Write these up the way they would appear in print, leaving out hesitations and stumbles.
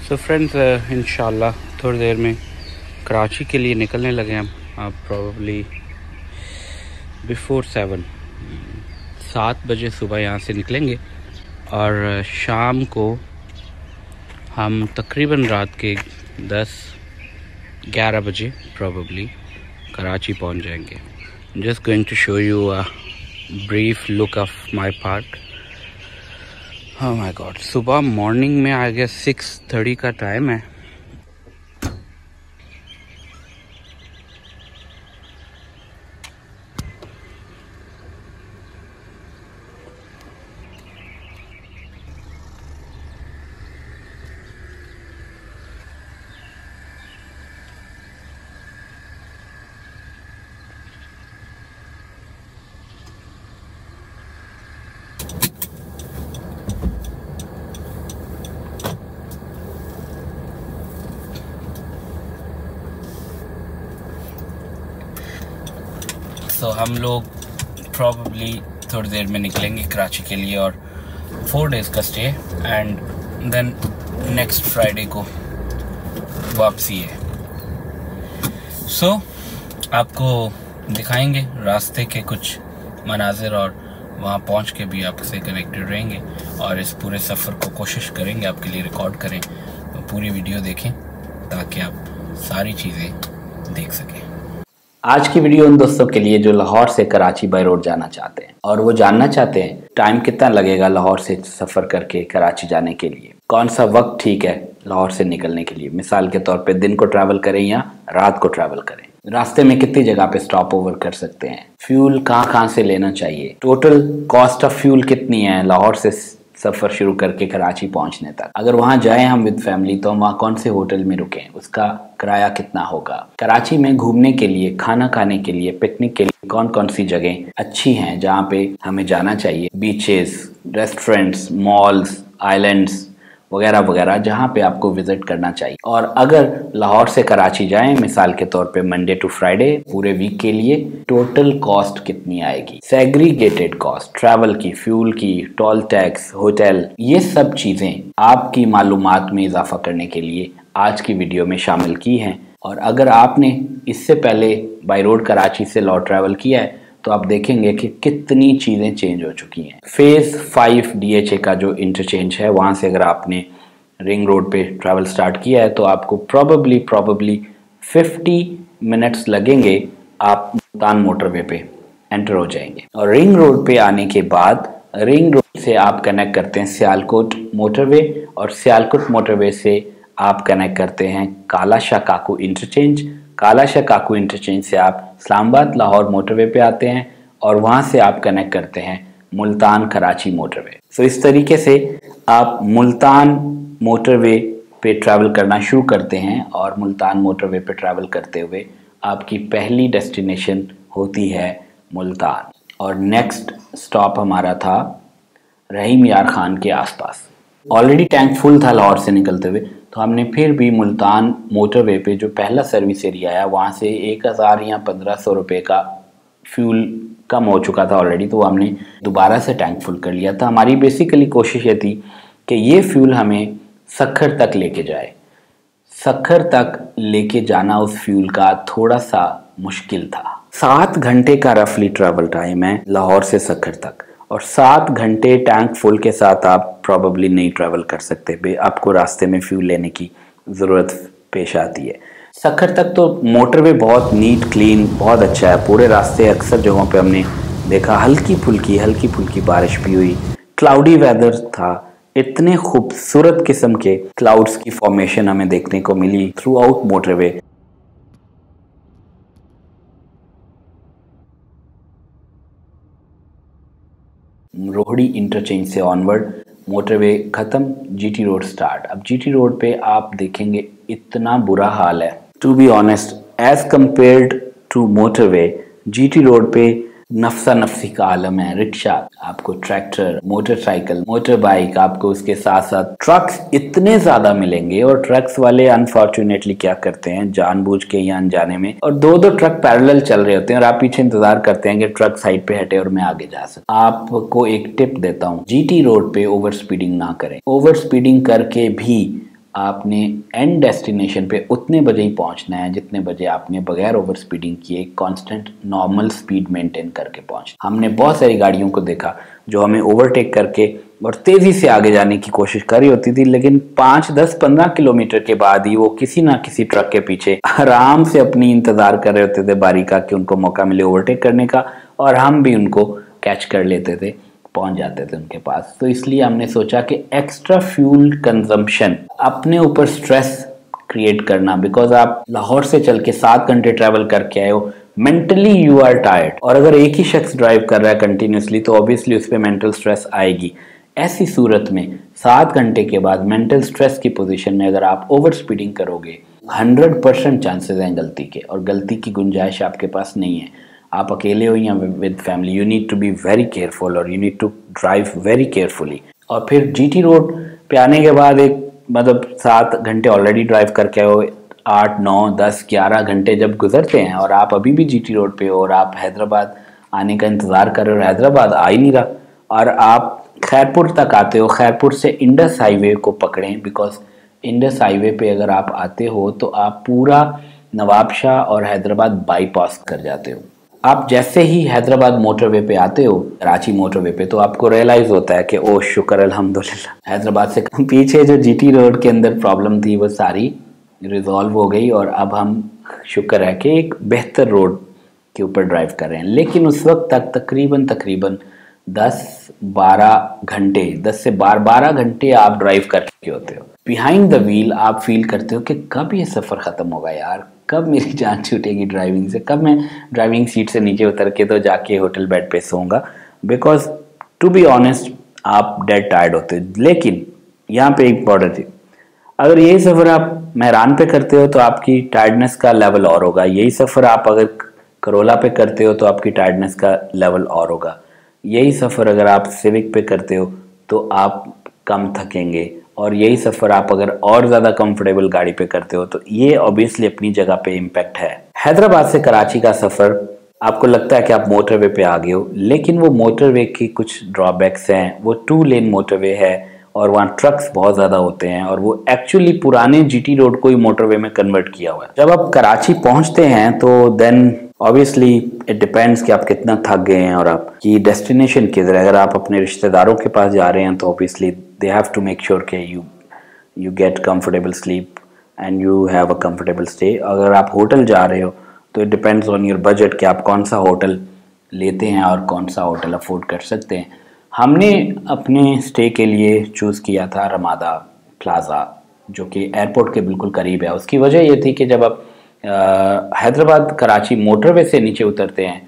So friends, इंशाल्लाह थोड़ी देर में कराची के लिए निकलने लगे हम। प्रॉबली बिफोर 7 बजे सुबह यहाँ से निकलेंगे और शाम को हम तकरीबन रात के 10-11 बजे प्रॉबली कराची पहुँच जाएंगे। Just going to show you a brief look of my part. Oh my god, सुबह मॉर्निंग में आ गया 6:30 का टाइम है। तो हम लोग प्रॉबली थोड़ी देर में निकलेंगे कराची के लिए और 4 डेज़ का stay and then next Friday को वापसी है। सो आपको दिखाएंगे रास्ते के कुछ मनाजिर और वहाँ पहुँच के भी आपसे कनेक्टेड रहेंगे और इस पूरे सफ़र को कोशिश करेंगे आपके लिए रिकॉर्ड करें। पूरी वीडियो देखें ताकि आप सारी चीज़ें देख सकें। आज की वीडियो उन दोस्तों के लिए जो लाहौर से कराची बाय रोड जाना चाहते हैं और वो जानना चाहते हैं टाइम कितना लगेगा लाहौर से सफ़र करके कराची जाने के लिए, कौन सा वक्त ठीक है लाहौर से निकलने के लिए। मिसाल के तौर पे दिन को ट्रैवल करें या रात को ट्रैवल करें, रास्ते में कितनी जगह पे स्टॉप ओवर कर सकते हैं, फ्यूल कहाँ से लेना चाहिए, टोटल कॉस्ट ऑफ फ्यूल कितनी है लाहौर से सफ़र शुरू करके कराची पहुंचने तक। अगर वहां जाएं हम विद फैमिली तो हम वहाँ कौन से होटल में रुकें, उसका किराया कितना होगा। कराची में घूमने के लिए, खाना खाने के लिए, पिकनिक के लिए कौन कौन सी जगह अच्छी हैं जहाँ पे हमें जाना चाहिए। बीचेस, रेस्टोरेंट्स, मॉल्स, आइलैंड्स वगैरह वगैरह जहाँ पे आपको विजिट करना चाहिए। और अगर लाहौर से कराची जाएं मिसाल के तौर पे मंडे टू फ्राइडे पूरे वीक के लिए, टोटल कॉस्ट कितनी आएगी, सेग्रीगेटेड कॉस्ट, ट्रैवल की, फ्यूल की, टोल टैक्स, होटल, ये सब चीज़ें आपकी मालूमात में इजाफा करने के लिए आज की वीडियो में शामिल की हैं। और अगर आपने इससे पहले बाय रोड कराची से लॉ ट्रैवल किया है तो आप देखेंगे कि कितनी चीज़ें चेंज हो चुकी हैं। फेज़ 5 DHA का जो इंटरचेंज है वहाँ से अगर आपने रिंग रोड पे ट्रैवल स्टार्ट किया है तो आपको प्रॉबली 50 मिनट्स लगेंगे, आप मुल्तान मोटरवे पे एंटर हो जाएंगे। और रिंग रोड पे आने के बाद रिंग रोड से आप कनेक्ट करते हैं सियालकोट मोटरवे और सियालकोट मोटरवे से आप कनेक्ट करते हैं काला शाह काकू इंटरचेंज। काला शाह काकू इंटरचेंज से आप इस्लामाबाद लाहौर मोटरवे पे आते हैं और वहाँ से आप कनेक्ट करते हैं मुल्तान कराची मोटरवे। तो इस तरीके से आप मुल्तान मोटरवे पे ट्रैवल करना शुरू करते हैं और मुल्तान मोटरवे पे ट्रैवल करते हुए आपकी पहली डेस्टिनेशन होती है मुल्तान और नेक्स्ट स्टॉप हमारा था रहीम यार खान के आसपास। ऑलरेडी टैंक फुल था लाहौर से निकलते हुए तो हमने फिर भी मुल्तान मोटरवे पे जो पहला सर्विस एरिया आया वहाँ से 1000 या 1500 रुपये का फ्यूल कम हो चुका था ऑलरेडी, तो हमने दोबारा से टैंक फुल कर लिया था। हमारी बेसिकली कोशिश ये थी कि ये फ्यूल हमें सक्खर तक लेके जाए। सक्खर तक लेके जाना उस फ्यूल का थोड़ा सा मुश्किल था। 7 घंटे का रफली ट्रैवल टाइम है लाहौर से सक्खर तक और 7 घंटे टैंक फुल के साथ आप प्रॉबली नहीं ट्रैवल कर सकते, आपको रास्ते में फ्यूल लेने की ज़रूरत पेश आती है। सक्खर तक तो मोटरवे बहुत नीट क्लीन बहुत अच्छा है। पूरे रास्ते अक्सर जगहों पे हमने देखा हल्की फुल्की बारिश भी हुई, क्लाउडी वेदर था, इतने खूबसूरत किस्म के क्लाउड्स की फॉर्मेशन हमें देखने को मिली throughout motorway. Rohri interchange से ऑनवर्ड मोटरवे ख़त्म, GT रोड स्टार्ट। अब GT रोड पे आप देखेंगे इतना बुरा हाल है, to be honest as compared to motorway GT road पे नफसा नफसी का आलम है। रिक्शा, आपको ट्रैक्टर, मोटरसाइकिल, मोटर बाइक, आपको उसके साथ साथ ट्रक्स इतने ज़्यादा मिलेंगे और ट्रक्स वाले अनफॉर्चुनेटली क्या करते हैं जानबूझ के या अनजाने में, और दो ट्रक पैरेलल चल रहे होते हैं और आप पीछे इंतजार करते हैं कि ट्रक साइड पे हटे और मैं आगे जा सकूं। आपको एक टिप देता हूँ, GT रोड पे ओवर स्पीडिंग ना करें। ओवर स्पीडिंग करके भी आपने एंड डेस्टिनेशन पे उतने बजे ही पहुंचना है जितने बजे आपने बगैर ओवर स्पीडिंग किए कांस्टेंट नॉर्मल स्पीड मेंटेन करके पहुंचना। हमने बहुत सारी गाड़ियों को देखा जो हमें ओवरटेक करके और तेज़ी से आगे जाने की कोशिश कर रही होती थी, लेकिन 5, 10, 15 किलोमीटर के बाद ही वो किसी ना किसी ट्रक के पीछे आराम से अपनी इंतज़ार कर रहे होते थे बारी का कि उनको मौका मिले ओवरटेक करने का, और हम भी उनको कैच कर लेते थे, पहुंच जाते थे उनके पास। तो इसलिए हमने सोचा कि एक्स्ट्रा फ्यूल कंजम्पशन, अपने ऊपर स्ट्रेस क्रिएट करना, बिकॉज आप लाहौर से चल के 7 घंटे ट्रैवल करके आए हो, मेंटली यू आर टायर्ड, और अगर एक ही शख्स ड्राइव कर रहा है कंटिन्यूसली तो ऑब्वियसली उस पर मेंटल स्ट्रेस आएगी। ऐसी सूरत में 7 घंटे के बाद मेंटल स्ट्रेस की पोजीशन में अगर आप ओवर स्पीडिंग करोगे 100% चांसेस हैं गलती के, और गलती की गुंजाइश आपके पास नहीं है। आप अकेले हो या with family, you need to be very careful और you need to drive very carefully. और फिर जीटी रोड पे आने के बाद एक मतलब 7 घंटे ऑलरेडी ड्राइव करके हो, 8, 9, 10, 11 घंटे जब गुजरते हैं और आप अभी भी जीटी रोड पे हो और आप हैदराबाद आने का इंतज़ार कर रहे हो, हैदराबाद आ ही नहीं रहा, और आप खैरपुर तक आते हो, खैरपुर से इंडस हाईवे को पकड़ें, बिकॉज इंडस हाईवे पे अगर आप आते हो तो आप पूरा नवाबशाह और हैदराबाद बाईपास कर जाते हो। आप जैसे ही हैदराबाद मोटरवे पे आते हो, कराची मोटरवे पे, तो आपको रियलाइज होता है कि ओ शुक्र अल्हम्दुलिल्लाह हैदराबाद से पीछे जो जीटी रोड के अंदर प्रॉब्लम थी वो सारी रिजॉल्व हो गई, और अब हम शुक्र है कि एक बेहतर रोड के ऊपर ड्राइव कर रहे हैं। लेकिन उस वक्त तक तकरीबन 10-12 घंटे, 10 से 12 घंटे आप ड्राइव करके होते हो। बिहाइंड द व्हील आप फील करते हो कि कब ये सफ़र ख़त्म होगा यार, कब मेरी जान छूटेगी ड्राइविंग से, कब मैं ड्राइविंग सीट से नीचे उतर के तो जाके होटल बेड पे सोऊंगा, बिकॉज टू बी ऑनेस्ट आप डेड टायर्ड होते हो। लेकिन यहाँ पे एक इम्पॉर्टेंट थी, अगर यही सफ़र आप मेहरान पे करते हो तो आपकी टायर्डनेस का लेवल और होगा, यही सफ़र आप अगर करोला पे करते हो तो आपकी टायर्डनेस का लेवल और होगा, यही सफ़र अगर आप सिविक पे करते हो तो आप कम थकेंगे, और यही सफ़र आप अगर और ज़्यादा कंफर्टेबल गाड़ी पे करते हो तो ये ऑब्वियसली अपनी जगह पे इम्पैक्ट है। हैदराबाद से कराची का सफ़र आपको लगता है कि आप मोटरवे पे आ गए हो, लेकिन वो मोटरवे की कुछ ड्रॉबैक्स हैं। वो 2 लेन मोटरवे है और वहाँ ट्रक्स बहुत ज़्यादा होते हैं, और वो एक्चुअली पुराने जीटी रोड को ही मोटरवे में कन्वर्ट किया हुआ है। जब आप कराची पहुँचते हैं तो देन ऑब्वियसली इट डिपेंड्स कि आप कितना थक गए हैं और आपकी डेस्टिनेशन किधर है। अगर आप अपने रिश्तेदारों के पास जा रहे हैं तो obviously they have to make sure कि you get comfortable sleep and you have a comfortable stay. अगर आप होटल जा रहे हो तो it depends on your budget कि आप कौन सा होटल लेते हैं और कौन सा होटल अफोर्ड कर सकते हैं। हमने अपने स्टे के लिए चूज़ किया था रमादा प्लाज़ा, जो कि एयरपोर्ट के बिल्कुल करीब है। उसकी वजह ये थी कि जब आप हैदराबाद कराची मोटरवे से नीचे उतरते हैं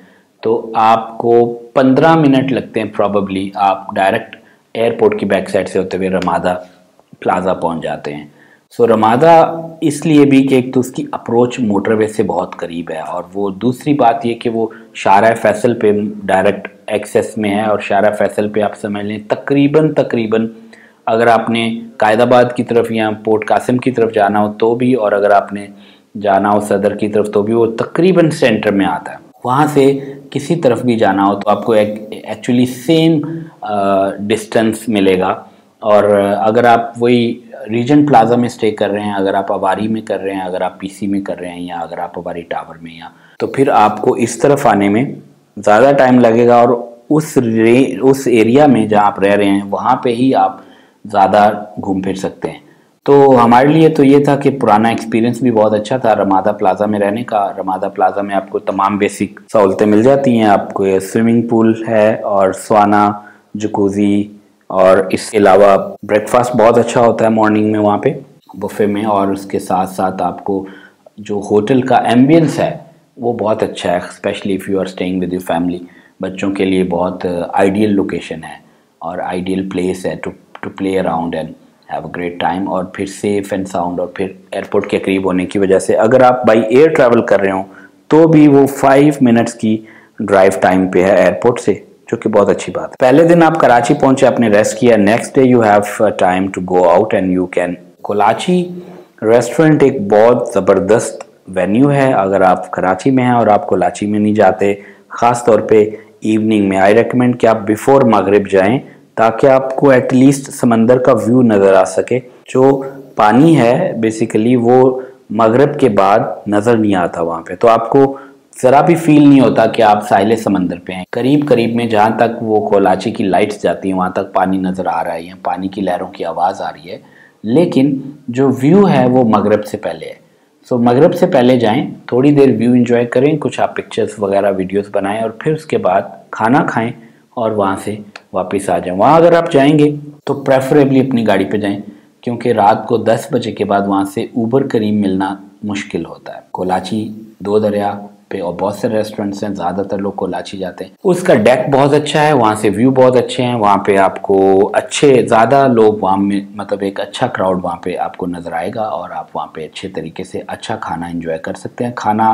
तो आपको 15 मिनट लगते हैं प्रॉबली, आप डायरेक्ट एयरपोर्ट की बैक साइड से होते हुए रमादा प्लाज़ा पहुंच जाते हैं। सो रमादा इसलिए भी कि एक तो उसकी अप्रोच मोटरवे से बहुत करीब है, और वो दूसरी बात ये कि वो शारा फैसल पे डायरेक्ट एक्सेस में है, और शारा फैसल पे आप समझ लें तकरीबन अगर आपने कायदाबाद की तरफ या पोर्ट कासिम की तरफ जाना हो तो भी, और अगर आपने जाना हो सदर की तरफ तो भी, वो तकरीबन सेंटर में आता है। वहाँ से किसी तरफ भी जाना हो तो आपको एक्चुअली सेम डिस्टेंस मिलेगा। और अगर आप वही रीजन प्लाजा में स्टे कर रहे हैं, अगर आप अवारी में कर रहे हैं, अगर आप पीसी में कर रहे हैं, या अगर आप अवारी टावर में, या तो फिर आपको इस तरफ आने में ज़्यादा टाइम लगेगा, और उस एरिया में जहाँ आप रह रहे हैं वहाँ पे ही आप ज़्यादा घूम फिर सकते हैं। तो हमारे लिए तो ये था कि पुराना एक्सपीरियंस भी बहुत अच्छा था रमादा प्लाज़ा में रहने का। रमादा प्लाज़ा में आपको तमाम बेसिक सहूलतें मिल जाती हैं, आपको स्विमिंग पूल है और स्वाना, जकूज़ी, और इसके अलावा ब्रेकफास्ट बहुत अच्छा होता है मॉर्निंग में वहाँ पे बुफे में, और उसके साथ साथ आपको जो होटल का एम्बियंस है वो बहुत अच्छा है, specially if you are staying with your family. बच्चों के लिए बहुत आइडियल लोकेशन है और आइडियल प्लेस है to play around and have a great time, और फिर सेफ एंड साउंड, और फिर एयरपोर्ट के करीब होने की वजह से अगर आप बाई एयर ट्रैवल कर रहे हो तो भी वो 5 मिनट्स की ड्राइव टाइम पे है एयरपोर्ट से, जो कि बहुत अच्छी बात है। पहले दिन आप कराची पहुंचे, आपने रेस्ट किया, next day you have time to go out and you can. Kolachi restaurant एक बहुत ज़बरदस्त वेन्यू है। अगर आप कराची में हैं और आप कोलाची में नहीं जाते, ख़ास तौर पे इवनिंग में, आई रेकमेंड कि आप बिफोर मगरिब जाएं ताकि आपको एटलीस्ट समंदर का व्यू नज़र आ सके। जो पानी है बेसिकली वो मगरिब के बाद नज़र नहीं आता वहाँ पे, तो आपको ज़रा भी फील नहीं होता कि आप साहिल समंदर पे हैं। करीब करीब में जहाँ तक वो कोलाची की लाइट्स जाती हैं वहाँ तक पानी नज़र आ रहा है, पानी की लहरों की आवाज़ आ रही है, लेकिन जो व्यू है वो मगरिब से पहले है। सो मगरिब से पहले जाएं, थोड़ी देर व्यू एंजॉय करें, कुछ आप पिक्चर्स वगैरह वीडियोस बनाएं और फिर उसके बाद खाना खाएं और वहाँ से वापस आ जाएं। वहाँ अगर आप जाएंगे तो प्रेफरेबली अपनी गाड़ी पे जाएं, क्योंकि रात को 10 बजे के बाद वहाँ से ऊबर करीम मिलना मुश्किल होता है। कोलाची दो दरिया पे और बहुत से रेस्टोरेंट्स हैं, ज़्यादातर लोग कोलाची जाते हैं। उसका डेक बहुत अच्छा है, वहाँ से व्यू बहुत अच्छे हैं, वहाँ पे आपको अच्छे ज़्यादा लोग वहाँ में मतलब एक अच्छा क्राउड वहाँ पे आपको नज़र आएगा और आप वहाँ पे अच्छे तरीके से अच्छा खाना एंजॉय कर सकते हैं। खाना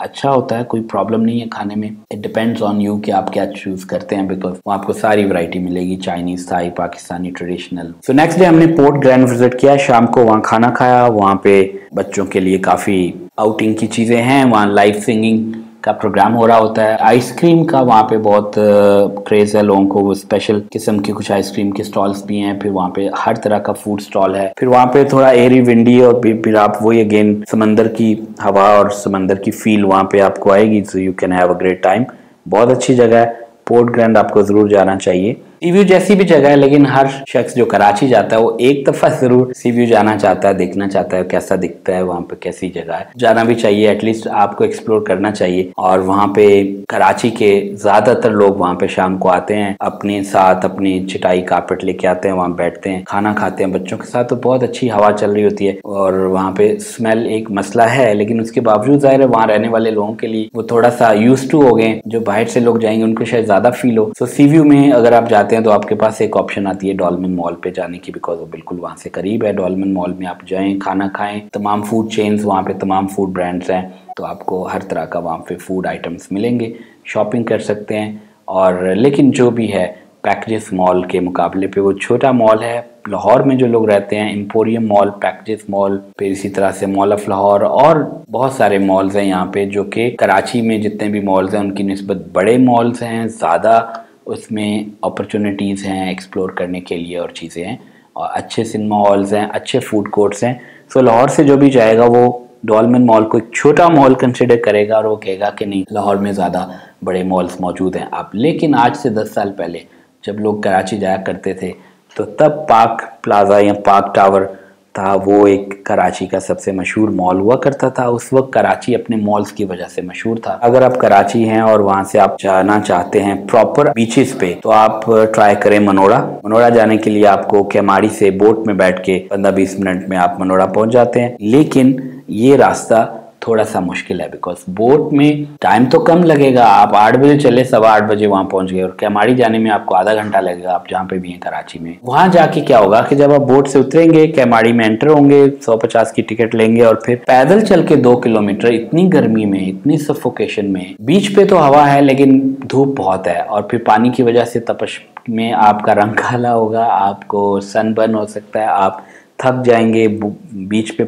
अच्छा होता है, कोई प्रॉब्लम नहीं है खाने में। इट डिपेंड्स ऑन यू कि आप क्या चूज़ करते हैं, बिकॉज वहाँ आपको सारी वैरायटी मिलेगी, Chinese, Thai, Pakistani, traditional. So next day हमने पोर्ट ग्रैंड विजिट किया, शाम को वहाँ खाना खाया। वहाँ पे बच्चों के लिए काफ़ी आउटिंग की चीज़ें हैं, वहाँ लाइव सिंगिंग का प्रोग्राम हो रहा होता है। आइसक्रीम का वहाँ पे बहुत क्रेज़ है लोगों को, वो स्पेशल किस्म के कुछ आइसक्रीम के स्टॉल्स भी हैं। फिर वहाँ पे हर तरह का फूड स्टॉल है। फिर वहाँ पे थोड़ा एयरी विंडी और फिर आप वही अगेन समंदर की हवा और समंदर की फील वहाँ पे आपको आएगी। So you can have a great time. बहुत अच्छी जगह है, पोर्ट ग्रैंड आपको ज़रूर जाना चाहिए। सी व्यू जैसी भी जगह है, लेकिन हर शख्स जो कराची जाता है वो एक दफ़ा ज़रूर सी व्यू जाना चाहता है, देखना चाहता है कैसा दिखता है वहाँ पे, कैसी जगह है। जाना भी चाहिए, एटलीस्ट आपको एक्सप्लोर करना चाहिए। और वहाँ पे कराची के ज़्यादातर लोग वहाँ पे शाम को आते हैं, अपने साथ अपनी चटाई कारपेट लेके आते हैं, वहाँ बैठते हैं, खाना खाते हैं बच्चों के साथ। तो बहुत अच्छी हवा चल रही होती है और वहाँ पे स्मेल एक मसला है, लेकिन उसके बावजूद ज़ाहिर है वहाँ रहने वाले लोगों के लिए वो थोड़ा सा यूज्ड टू हो गए। जो बाहर से लोग जाएंगे उनको शायद ज़्यादा फील हो। सो सी व्यू में अगर आप जाते हैं तो आपके पास एक ऑप्शन आती है डॉल्मेन मॉल पे जाने की, बिकॉज वो बिल्कुल वहाँ से करीब है। डॉल्मेन मॉल में आप जाएं, खाना खाएं, तमाम फूड चेन्स वहाँ पे, तमाम फूड ब्रांड्स हैं, तो आपको हर तरह का वहाँ पे फूड आइटम्स मिलेंगे, शॉपिंग कर सकते हैं। और लेकिन जो भी है पैकेजेस मॉल के मुकाबले पे वो छोटा मॉल है। लाहौर में जो लोग रहते हैं, एम्पोरियम मॉल, पैकेजेस मॉल, फिर इसी तरह से मॉल ऑफ लाहौर और बहुत सारे मॉल्स हैं यहाँ पे, जो कि कराची में जितने भी मॉल्स हैं उनकी निस्बत बड़े मॉल्स हैं, ज़्यादा उसमें अपॉर्चुनिटीज़ हैं एक्सप्लोर करने के लिए और चीज़ें हैं, और अच्छे सिनेमा हॉल्स हैं, अच्छे फूड कोर्ट्स हैं। सो लाहौर से जो भी जाएगा वो डॉल्मेन मॉल को एक छोटा मॉल कंसिडर करेगा और वो कहेगा कि नहीं लाहौर में ज़्यादा बड़े मॉल्स मौजूद हैं आप। लेकिन आज से 10 साल पहले जब लोग कराची जाया करते थे तो तब पार्क प्लाजा या पार्क टावर था, वो एक कराची का सबसे मशहूर मॉल हुआ करता था। उस वक्त कराची अपने मॉल्स की वजह से मशहूर था। अगर आप कराची हैं और वहाँ से आप जाना चाहते हैं प्रॉपर बीचेस पे, तो आप ट्राई करें मनोड़ा। मनोड़ा जाने के लिए आपको केमाड़ी से बोट में बैठ के 15-20 मिनट में आप मनोड़ा पहुँच जाते हैं, लेकिन ये रास्ता थोड़ा सा मुश्किल है, बिकॉज बोट में टाइम तो कम लगेगा। आप 8 बजे चले, 8:15 बजे वहाँ पहुँच गए, और केमाड़ी जाने में आपको आधा घंटा लगेगा, आप जहाँ पे भी हैं कराची में। वहाँ जाके क्या होगा कि जब आप बोट से उतरेंगे, केमाड़ी में एंटर होंगे, 150 की टिकट लेंगे और फिर पैदल चल के 2 किलोमीटर इतनी गर्मी में, इतनी सफोकेशन में, बीच पे तो हवा है लेकिन धूप बहुत है, और फिर पानी की वजह से तपश में आपका रंग काला होगा, आपको सनबर्न हो सकता है, आप थक जाएंगे। बीच पे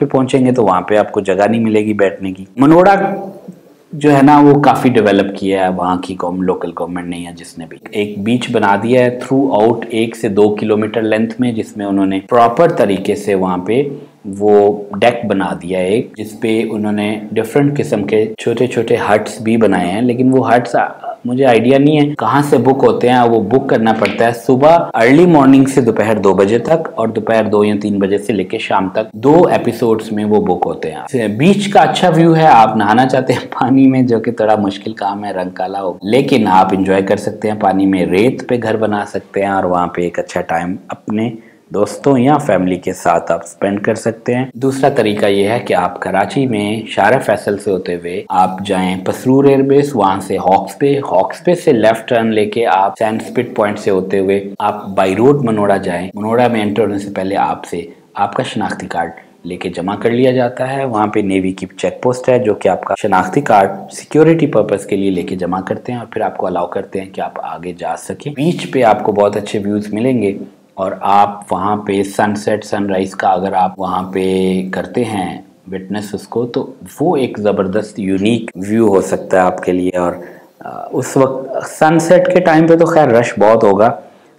पहुंचेंगे तो वहाँ पे आपको जगह नहीं मिलेगी बैठने की। मनोड़ा जो है ना वो काफ़ी डेवलप किया है वहाँ की लोकल गवर्नमेंट ने, या जिसने भी एक बीच बना दिया है थ्रू आउट 1 से 2 किलोमीटर लेंथ में, जिसमें उन्होंने प्रॉपर तरीके से वहाँ पे वो डेक बना दिया है एक, जिसपे उन्होंने डिफरेंट किस्म के छोटे छोटे हट्स भी बनाए हैं। लेकिन वो हट्स मुझे आइडिया नहीं है कहाँ से बुक होते हैं, वो बुक करना पड़ता है सुबह अर्ली मॉर्निंग से दोपहर 2 बजे तक, और दोपहर 2 या 3 बजे से लेके शाम तक 2 एपिसोड्स में वो बुक होते हैं। बीच का अच्छा व्यू है, आप नहाना चाहते हैं पानी में, जो कि थोड़ा मुश्किल काम है, रंग काला हो, लेकिन आप इंजॉय कर सकते हैं पानी में। रेत पे घर बना सकते हैं और वहाँ पे एक अच्छा टाइम अपने दोस्तों या फैमिली के साथ आप स्पेंड कर सकते हैं। दूसरा तरीका ये है कि आप कराची में शारा फैसल से होते हुए आप जाएं पसरूर एयरबेस, वहां से हॉक्स पे से लेफ्ट टर्न लेके आप सैंड स्पिट पॉइंट से होते हुए आप बाई रोड मनोड़ा जाएं। मनोड़ा में एंटर होने से पहले आपसे आपका शनाख्ती कार्ड लेके जमा कर लिया जाता है। वहाँ पे नेवी की चेक पोस्ट है जो कि आपका शनाख्ती कार्ड सिक्योरिटी पर्पस के लिए लेके जमा करते हैं और फिर आपको अलाउ करते हैं कि आप आगे जा सकें। बीच पे आपको बहुत अच्छे व्यूज मिलेंगे और आप वहाँ पे सनसेट सनराइज का अगर आप वहाँ पे करते हैं विटनेस उसको, तो वो एक ज़बरदस्त यूनिक व्यू हो सकता है आपके लिए। और उस वक्त सनसेट के टाइम पे तो खैर रश बहुत होगा,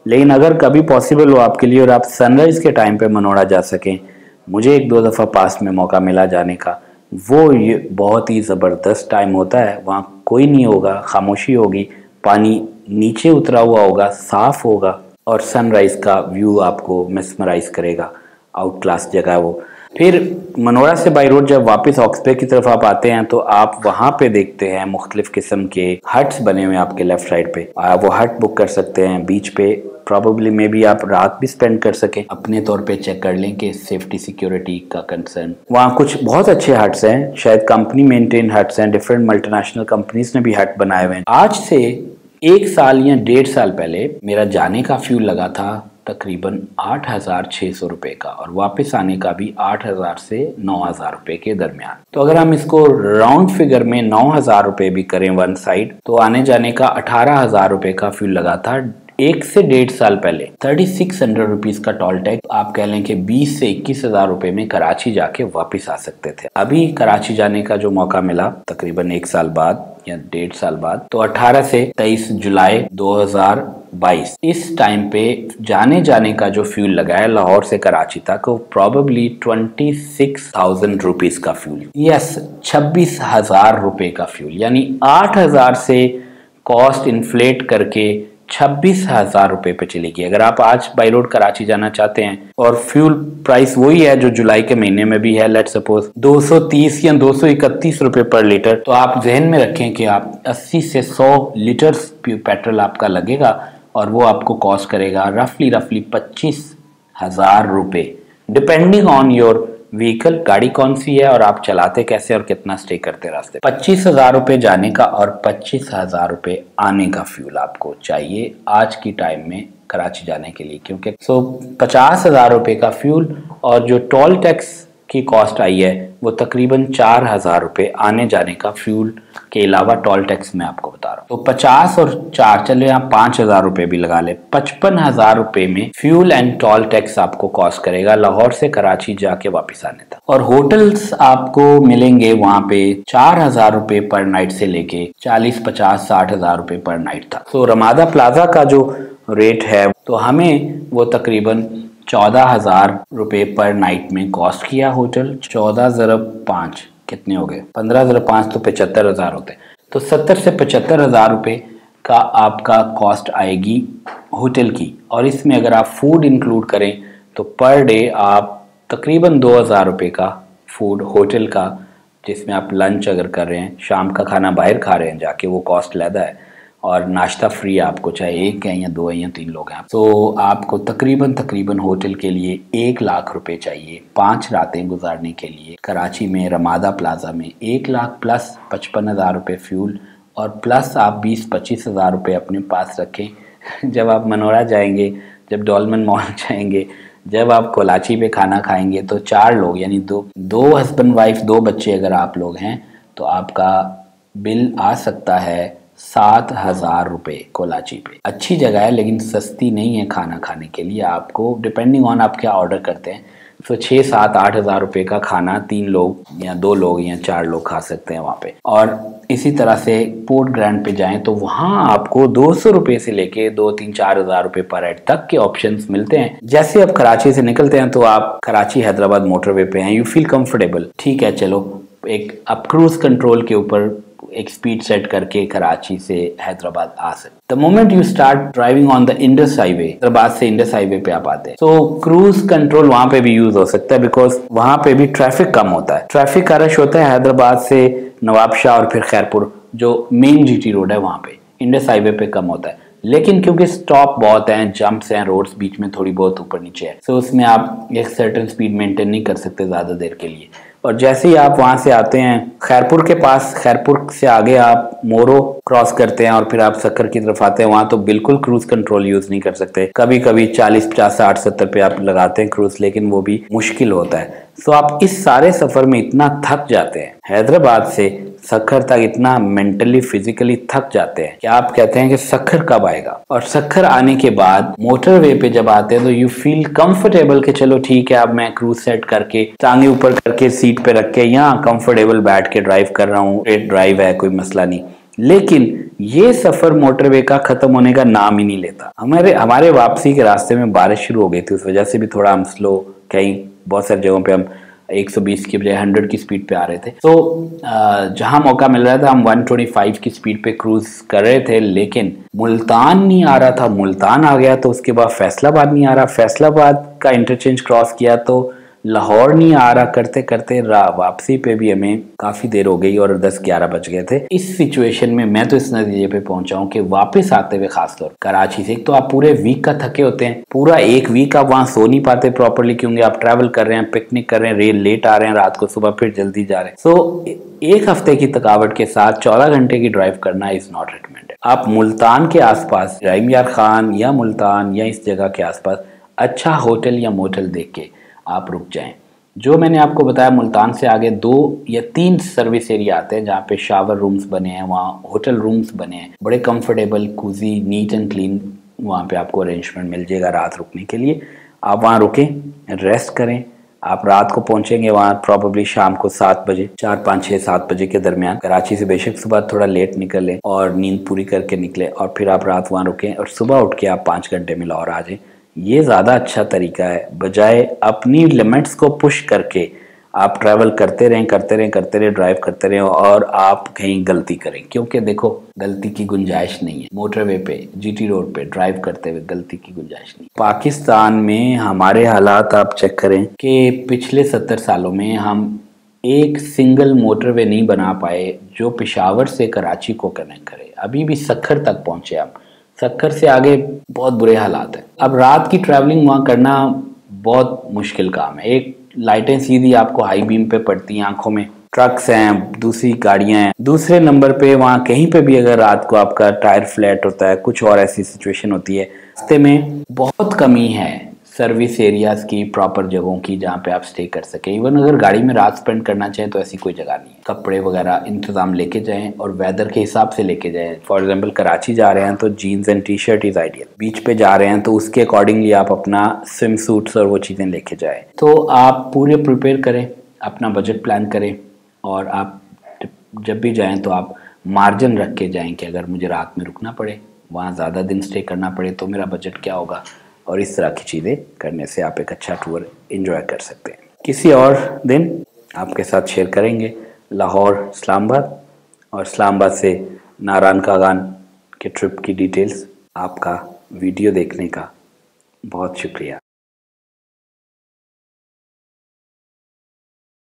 लेकिन अगर कभी पॉसिबल हो आपके लिए और आप सनराइज़ के टाइम पे मनोड़ा जा सकें, मुझे 1-2 दफ़ा पास में मौका मिला जाने का, वो ये बहुत ही ज़बरदस्त टाइम होता है। वहाँ कोई नहीं होगा, खामोशी होगी, पानी नीचे उतरा हुआ होगा, साफ़ होगा और सनराइज़ का व्यू आपको मेस्मराइज़ करेगा। आउट क्लास जगह है वो। फिर मनोड़ा से बाई रोड जब वापस ऑक्सबे की तरफ आप आते हैं तो आप वहाँ पे देखते हैं मुख्तलिफ किस्म के हट्स बने हुए हैं आपके लेफ्ट साइड पे। आप वो हट बुक कर सकते हैं बीच पे, प्रॉबेबली मे बी आप रात भी स्पेंड कर सकें। अपने तौर पे चेक कर लें कि सेफ्टी सिक्योरिटी का कंसर्न। वहाँ कुछ बहुत अच्छे हट्स हैं, शायद कंपनी मेंटेन हट्स हैं, डिफरेंट मल्टीनेशनल कंपनीज ने भी हट बनाए हुए हैं। आज से 1 साल या 1.5 साल पहले मेरा जाने का फ्यूल लगा था तकरीबन 8,600 रुपये का और वापस आने का भी 8,000 से 9,000 रुपये के दरमियान। तो अगर हम इसको राउंड फिगर में 9,000 रुपये भी करें वन साइड, तो आने जाने का 18,000 रुपये का फ्यूल लगा था 1 से 1.5 साल पहले। 3600 रुपीज का टोल टैक्स, आप कह लें कि 20 से 21,000 रुपये में कराची जाके वापस आ सकते थे। अभी कराची जाने का जो मौका मिला तकरीबन 1 साल बाद या 1.5 साल बाद, तो 18 से 23 जुलाई 2022 इस टाइम पे जाने का जो फ्यूल लगा है लाहौर से कराची तक, वो प्रॉबेबली 26,000 रुपीज का फ्यूल, यस 26,000 रुपये का फ्यूल, यानी 8,000 से कॉस्ट इन्फ्लेट करके 26,000 रुपये पे चली गई। अगर आप आज बाई रोड कराची जाना चाहते हैं और फ्यूल प्राइस वही है जो जुलाई के महीने में भी है, लेट सपोज 230 या 231 रुपये पर लीटर, तो आप जहन में रखें कि आप 80 से 100 लीटर पेट्रोल आपका लगेगा और वो आपको कॉस्ट करेगा रफली 25,000 रुपये, डिपेंडिंग ऑन योर व्हीकल, गाड़ी कौन सी है और आप चलाते कैसे और कितना स्टे करते रास्ते। 25,000 रुपये जाने का और 25,000 रुपये आने का फ्यूल आपको चाहिए आज की टाइम में कराची जाने के लिए, क्योंकि 50,000 रुपये का फ्यूल और जो टोल टैक्स की कॉस्ट आई है वो तकरीबन 4,000 रुपये आने जाने का फ्यूल के अलावा टोल टैक्स मैं आपको बता रहा हूँ। तो 50 और 4 चले आप 5,000 रुपये भी लगा ले, 55,000 रुपये में फ्यूल एंड टोल टैक्स आपको कॉस्ट करेगा लाहौर से कराची जाके वापस आने तक। और होटल्स आपको मिलेंगे वहाँ पे 4,000 रुपये पर नाइट से लेके 40, 50, 60,000 रुपये पर नाइट तक। तो रमादा प्लाजा का जो रेट है तो हमें वो तकरीबन 14,000 रुपये पर नाइट में कॉस्ट किया होटल। 14,5 कितने हो गए, 15,5 तो 75,000 होते, तो 70 से 75,000 रुपये का आपका कॉस्ट आएगी होटल की। और इसमें अगर आप फूड इंक्लूड करें तो पर डे आप तकरीबन 2,000 रुपये का फूड होटल का, जिसमें आप लंच अगर कर रहे हैं, शाम का खाना बाहर खा रहे हैं जाके, वो कॉस्ट लहदा है और नाश्ता फ्री आपको, चाहे 1 है या 2 है या 3 लोग हैं। तो आपको तकरीबन होटल के लिए 1 लाख रुपए चाहिए 5 रातें गुजारने के लिए कराची में रमादा प्लाजा में। 1 लाख प्लस 55,000 रुपये फ्यूल और प्लस आप 20-25,000 रुपये अपने पास रखें। जब आप मनोरा जाएंगे, जब डॉल्मन मॉल जाएंगे, जब आप कोलाची पे खाना खाएंगे, तो 4 लोग यानी दो हस्बैंड वाइफ 2 बच्चे अगर आप लोग हैं तो आपका बिल आ सकता है 7,000 रुपये कोलाची पे। अच्छी जगह है लेकिन सस्ती नहीं है खाना खाने के लिए। आपको डिपेंडिंग ऑन आप क्या ऑर्डर करते हैं, तो 6, 7, 8,000 रुपये का खाना 3 लोग या 2 लोग या 4 लोग खा सकते हैं वहाँ पे। और इसी तरह से पोर्ट ग्रैंड पे जाएं तो वहाँ आपको 200 रुपये से लेके 2-3-4,000 रुपये पर हेड तक के ऑप्शंस मिलते हैं। जैसे आप कराची से निकलते हैं तो आप कराची हैदराबाद मोटरवे पे हैं, यू फील कंफर्टेबल, ठीक है चलो एक आप क्रूज कंट्रोल के ऊपर एक स्पीड सेट करके कराची से हैदराबाद आ सकते। The moment you start driving on the Indus highway, Hyderabad से इंडस हाईवे पे आप आते हैं, तो क्रूज कंट्रोल वहां पे भी यूज हो सकता है, बिकॉज वहां पे भी ट्रैफिक कम होता है। ट्रैफिक का रश होता है हैदराबाद से नवाबशाह और फिर खैरपुर जो मेन जीटी रोड है वहां पे, इंडस हाईवे पे कम होता है। लेकिन क्योंकि स्टॉप बहुत हैं, जंप्स हैं, रोड्स बीच में थोड़ी बहुत ऊपर नीचे है, तो उसमें आप एक सर्टेन स्पीड मेंटेन नहीं कर सकते ज़्यादा देर के लिए। और जैसे ही आप वहाँ से आते हैं खैरपुर के पास, खैरपुर से आगे आप मोरो क्रॉस करते हैं और फिर आप सक्कर की तरफ आते हैं, वहाँ तो बिल्कुल क्रूज कंट्रोल यूज़ नहीं कर सकते। कभी कभी 40, 50, 60, 70 पे आप लगाते हैं क्रूज, लेकिन वो भी मुश्किल होता है। तो आप इस सारे सफ़र में इतना थक जाते हैं, हैदराबाद से सक्खर तक इतना मेंटली फिजिकली थक जाते हैं कि आप कहते हैं कि सक्खर कब आएगा। और सक्खर आने के बाद मोटरवे पे जब आते हैं तो यू फील कंफर्टेबल कि चलो ठीक है, अब मैं क्रूज सेट करके टांगे ऊपर करके सीट पे रख के यहाँ कंफर्टेबल बैठ के ड्राइव कर रहा हूँ, ड्राइव है, कोई मसला नहीं। लेकिन ये सफर मोटरवे का खत्म होने का नाम ही नहीं लेता। हमारे वापसी के रास्ते में बारिश शुरू हो गई थी, उस वजह से भी थोड़ा हम स्लो, कहीं बहुत सारी जगहों पे हम 120 की बजाय 100 की स्पीड पे आ रहे थे। तो जहां मौका मिल रहा था हम 125 की स्पीड पे क्रूज कर रहे थे, लेकिन मुल्तान नहीं आ रहा था। मुल्तान आ गया तो उसके बाद फैसलाबाद नहीं आ रहा, फैसलाबाद का इंटरचेंज क्रॉस किया तो लाहौर नहीं आ रहा। करते करते वापसी पे भी हमें काफी देर हो गई और 10-11 बज गए थे। इस सिचुएशन में मैं तो इस नतीजे पे पहुंचा हूं कि वापस आते हुए खासतौर कराची से, एक तो आप पूरे वीक का थके होते हैं, पूरा एक वीक आप वहां सो नहीं पाते प्रॉपरली, क्योंकि आप ट्रैवल कर रहे हैं, पिकनिक कर रहे हैं, रेल लेट आ रहे हैं, रात को सुबह फिर जल्दी जा रहे हैं। सो एक हफ्ते की थकावट के साथ 14 घंटे की ड्राइव करना इज नॉट रिकमेंडेड। आप मुल्तान के आसपास, रहीम यार खान या मुल्तान या इस जगह के आसपास अच्छा होटल या मोटल देख के आप रुक जाएं। जो मैंने आपको बताया, मुल्तान से आगे 2 या 3 सर्विस एरिया आते हैं जहाँ पे शावर रूम्स बने हैं, वहाँ होटल रूम्स बने हैं, बड़े कंफर्टेबल, कुजी, नीट एंड क्लीन वहाँ पे आपको अरेंजमेंट मिल जाएगा रात रुकने के लिए। आप वहाँ रुकें, रेस्ट करें। आप रात को पहुंचेंगे वहाँ प्रॉबेबली शाम को 7 बजे, 4, 5, 6, 7 बजे के दरमियान। कराची से बेशक सुबह थोड़ा लेट निकले और नींद पूरी करके निकले, और फिर आप रात वहाँ रुकें और सुबह उठ के आप 5 घंटे में लाहौर आ जाएं। ये ज़्यादा अच्छा तरीका है, बजाय अपनी लिमिट्स को पुश करके आप ट्रैवल करते रहें, ड्राइव करते रहें और आप कहीं गलती करें। क्योंकि देखो, गलती की गुंजाइश नहीं है। मोटरवे पे, जीटी रोड पे ड्राइव करते हुए गलती की गुंजाइश नहीं। पाकिस्तान में हमारे हालात आप चेक करें कि पिछले 70 सालों में हम एक सिंगल मोटरवे नहीं बना पाए जो पेशावर से कराची को कनेक्ट करे। अभी भी सक्खर तक पहुंचे हम, सक्खर से आगे बहुत बुरे हालात हैं। अब रात की ट्रैवलिंग वहाँ करना बहुत मुश्किल काम है। एक लाइटें सीधी आपको हाई बीम पे पड़ती हैं आंखों में, ट्रक्स हैं, दूसरी गाड़ियां हैं। दूसरे नंबर पे वहाँ कहीं पे भी अगर रात को आपका टायर फ्लैट होता है, कुछ और ऐसी सिचुएशन होती है, रास्ते में बहुत कमी है सर्विस एरियाज की, प्रॉपर जगहों की जहाँ पे आप स्टे कर सके। इवन अगर गाड़ी में रात स्पेंड करना चाहें तो ऐसी कोई जगह नहीं है। कपड़े वगैरह इंतजाम लेके जाएं और वेदर के हिसाब से लेके जाएं। फॉर एग्जांपल कराची जा रहे हैं तो jeans and T shirt is ideal. Beach पे जा रहे हैं तो उसके अकॉर्डिंगली आप अपना स्विम सूट्स और वो चीज़ें लेके जाएं। तो आप पूरे प्रिपेयर करें, अपना बजट प्लान करें, और आप जब भी जाएँ तो आप मार्जिन रख के जाएँ कि अगर मुझे रात में रुकना पड़े, वहाँ ज़्यादा दिन स्टे करना पड़े तो मेरा बजट क्या होगा। और इस तरह की चीज़ें करने से आप एक अच्छा टूर एंजॉय कर सकते हैं। किसी और दिन आपके साथ शेयर करेंगे लाहौर इस्लामाबाद और इस्लामाबाद से नारायण कागान के ट्रिप की डिटेल्स। आपका वीडियो देखने का बहुत शुक्रिया।